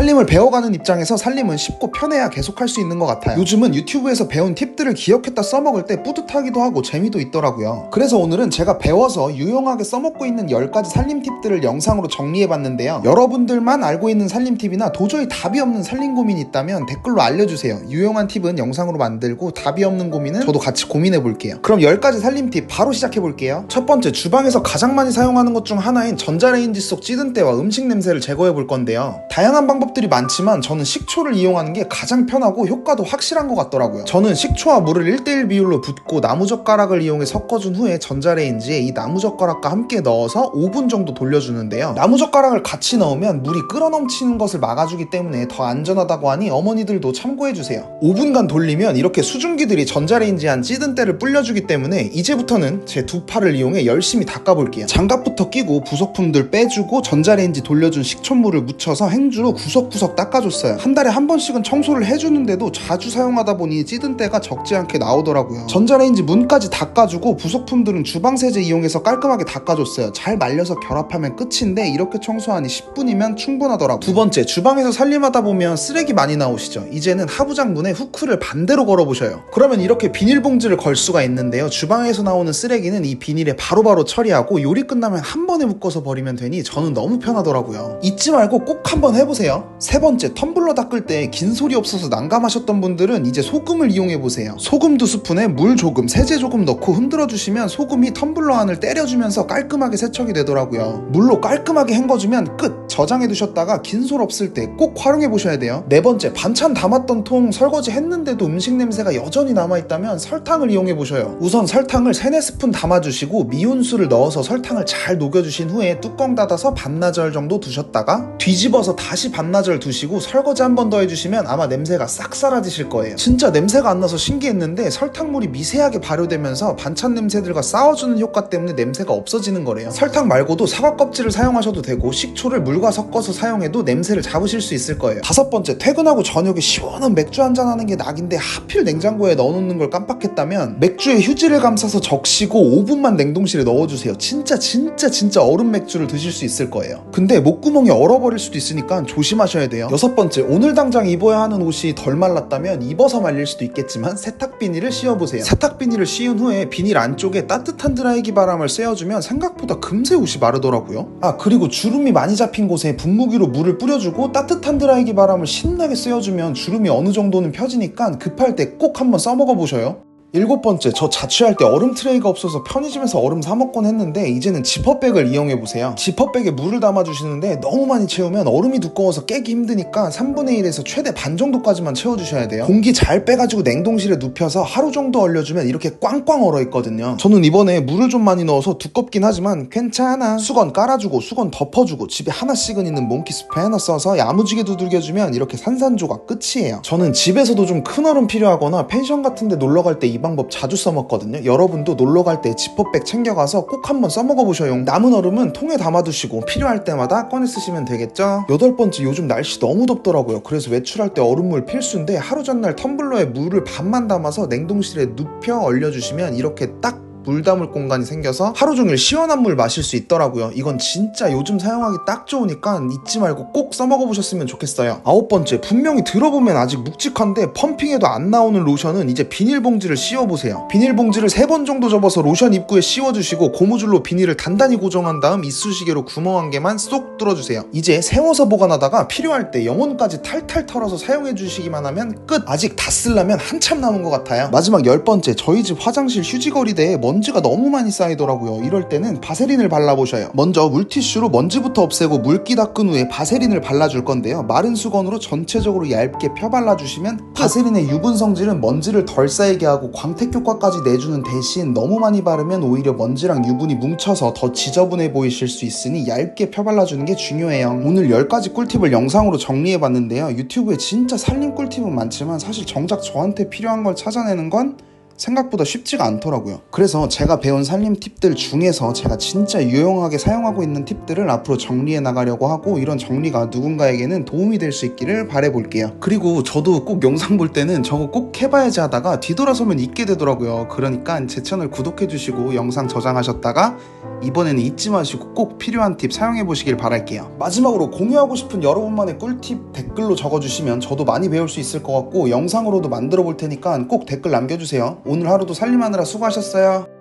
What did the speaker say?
살림을 배워가는 입장에서 살림은 쉽고 편해야 계속할 수 있는 것 같아요. 요즘은 유튜브에서 배운 팁들을 기억했다 써먹을 때 뿌듯하기도 하고 재미도 있더라고요. 그래서 오늘은 제가 배워서 유용하게 써먹고 있는 10가지 살림 팁들을 영상으로 정리해봤는데요. 여러분들만 알고 있는 살림 팁이나 도저히 답이 없는 살림 고민이 있다면 댓글로 알려주세요. 유용한 팁은 영상으로 만들고 답이 없는 고민은 저도 같이 고민해볼게요. 그럼 10가지 살림 팁 바로 시작해볼게요. 첫 번째, 주방에서 가장 많이 사용하는 것 중 하나인 전자레인지 속 찌든 때와 음식 냄새를 제거해볼 건데요. 다양한 방법들이 많지만 저는 식초를 이용하는 게 가장 편하고 효과도 확실한 것 같더라고요. 저는 식초와 물을 1:1 비율로 붓고 나무젓가락을 이용해 섞어준 후에 전자레인지에 이 나무젓가락과 함께 넣어서 5분 정도 돌려주는데요. 나무젓가락을 같이 넣으면 물이 끓어넘치는 것을 막아주기 때문에 더 안전하다고 하니 어머니들도 참고해주세요. 5분간 돌리면 이렇게 수증기들이 전자레인지에 한 찌든 때를 불려주기 때문에 이제부터는 제 두 팔을 이용해 열심히 닦아볼게요. 장갑부터 끼고 부속품들 빼주고 전자레인지 돌려준 식초물을 묻혀서 행주로 구석구석 닦아줬어요. 한 달에 한 번씩은 청소를 해주는데도 자주 사용하다 보니 찌든 때가 적지 않게 나오더라고요. 전자레인지 문까지 닦아주고 부속품들은 주방세제 이용해서 깔끔하게 닦아줬어요. 잘 말려서 결합하면 끝인데 이렇게 청소하니 10분이면 충분하더라고요. 두 번째, 주방에서 살림하다 보면 쓰레기 많이 나오시죠? 이제는 하부장문에 후크를 반대로 걸어보셔요. 그러면 이렇게 비닐봉지를 걸 수가 있는데요. 주방에서 나오는 쓰레기는 이 비닐에 바로바로 처리하고 요리 끝나면 한 번에 묶어서 버리면 되니 저는 너무 편하더라고요. 잊지 말고 꼭 한번 해보세요. 세 번째, 텀블러 닦을 때 긴 소리 없어서 난감하셨던 분들은 이제 소금을 이용해보세요. 소금 2스푼에 물 조금, 세제 조금 넣고 흔들어주시면 소금이 텀블러 안을 때려주면서 깔끔하게 세척이 되더라고요. 물로 깔끔하게 헹궈주면 끝! 저장해두셨다가 긴 솔 없을 때 꼭 활용해보셔야 돼요. 네 번째, 반찬 담았던 통 설거지 했는데도 음식 냄새가 여전히 남아있다면 설탕을 이용해보셔요. 우선 설탕을 3-4스푼 담아주시고 미온수를 넣어서 설탕을 잘 녹여주신 후에 뚜껑 닫아서 반나절 정도 두셨다가 뒤집어서 다시 반나절 두시고 설거지 한 번 더 해주시면 아마 냄새가 싹 사라지실 거예요. 진짜 냄새가 안 나서 신기했는데 설탕물이 미세하게 발효되면서 반찬 냄새들과 싸워주는 효과 때문에 냄새가 없어지는 거래요. 설탕 말고도 사과 껍질을 사용하셔도 되고 식초를 물과 섞어서 사용해도 냄새를 잡으실 수 있을 거예요. 다섯 번째, 퇴근하고 저녁에 시원한 맥주 한잔 하는 게 낙인데 하필 냉장고에 넣어놓는 걸 깜빡했다면 맥주에 휴지를 감싸서 적시고 5분만 냉동실에 넣어주세요. 진짜 얼음 맥주를 드실 수 있을 거예요. 근데 목구멍이 얼어버릴 수도 있으니까 조심하셔야 돼요. 여섯 번째, 오늘 당장 입어야 하는 옷이 덜 말랐다면 입어서 말릴 수도 있겠지만 세탁 비닐을 씌워보세요. 세탁 비닐을 씌운 후에 비닐 안쪽에 따뜻한 드라이기 바람을 쐬어주면 생각보다 금세 옷이 마르더라고요. 그리고 주름이 많이 잡힌 곳에 분무기로 물을 뿌려주고 따뜻한 드라이기 바람을 신나게 쐬어주면 주름이 어느 정도는 펴지니까 급할 때 꼭 한번 써먹어보셔요. 일곱 번째, 저 자취할 때 얼음 트레이가 없어서 편의점에서 얼음 사 먹곤 했는데 이제는 지퍼백을 이용해보세요. 지퍼백에 물을 담아주시는데 너무 많이 채우면 얼음이 두꺼워서 깨기 힘드니까 3분의 1에서 최대 반 정도까지만 채워주셔야 돼요. 공기 잘 빼가지고 냉동실에 눕혀서 하루 정도 얼려주면 이렇게 꽝꽝 얼어있거든요. 저는 이번에 물을 좀 많이 넣어서 두껍긴 하지만 괜찮아, 수건 깔아주고 수건 덮어주고 집에 하나씩은 있는 몽키 스패너 써서 야무지게 두들겨주면 이렇게 산산조각 끝이에요. 저는 집에서도 좀 큰 얼음 필요하거나 펜션 같은 데 놀러갈 때 이 방법 자주 써먹거든요. 여러분도 놀러갈 때 지퍼백 챙겨가서 꼭 한번 써먹어보셔요. 남은 얼음은 통에 담아두시고 필요할 때마다 꺼내 쓰시면 되겠죠. 여덟 번째, 요즘 날씨 너무 덥더라고요. 그래서 외출할 때 얼음물 필수인데 하루 전날 텀블러에 물을 반만 담아서 냉동실에 눕혀 얼려주시면 이렇게 딱 물 담을 공간이 생겨서 하루 종일 시원한 물 마실 수 있더라고요. 이건 진짜 요즘 사용하기 딱 좋으니까 잊지 말고 꼭 써먹어보셨으면 좋겠어요. 아홉 번째, 분명히 들어보면 아직 묵직한데 펌핑해도 안 나오는 로션은 이제 비닐봉지를 씌워보세요. 비닐봉지를 3번 정도 접어서 로션 입구에 씌워주시고 고무줄로 비닐을 단단히 고정한 다음 이쑤시개로 구멍 한 개만 쏙 뚫어주세요. 이제 세워서 보관하다가 필요할 때 영혼까지 탈탈 털어서 사용해주시기만 하면 끝! 아직 다 쓰려면 한참 남은 것 같아요. 마지막 10번째, 저희 집 화장실 휴지거리대에 먼지가 너무 많이 쌓이더라고요. 이럴 때는 바세린을 발라보셔요. 먼저 물티슈로 먼지부터 없애고 물기 닦은 후에 바세린을 발라줄 건데요. 마른 수건으로 전체적으로 얇게 펴발라주시면 바세린의 유분 성질은 먼지를 덜 쌓이게 하고 광택 효과까지 내주는 대신 너무 많이 바르면 오히려 먼지랑 유분이 뭉쳐서 더 지저분해 보이실 수 있으니 얇게 펴발라주는 게 중요해요. 오늘 10가지 꿀팁을 영상으로 정리해봤는데요. 유튜브에 진짜 살림 꿀팁은 많지만 사실 정작 저한테 필요한 걸 찾아내는 건 생각보다 쉽지가 않더라고요. 그래서 제가 배운 살림 팁들 중에서 제가 진짜 유용하게 사용하고 있는 팁들을 앞으로 정리해 나가려고 하고, 이런 정리가 누군가에게는 도움이 될 수 있기를 바라볼게요. 그리고 저도 꼭 영상 볼 때는 저거 꼭 해봐야지 하다가 뒤돌아서면 잊게 되더라고요. 그러니까 제 채널 구독해주시고 영상 저장하셨다가 이번에는 잊지 마시고 꼭 필요한 팁 사용해 보시길 바랄게요. 마지막으로 공유하고 싶은 여러분만의 꿀팁 댓글로 적어주시면 저도 많이 배울 수 있을 것 같고 영상으로도 만들어 볼 테니까 꼭 댓글 남겨주세요. 오늘 하루도 살림하느라 수고하셨어요.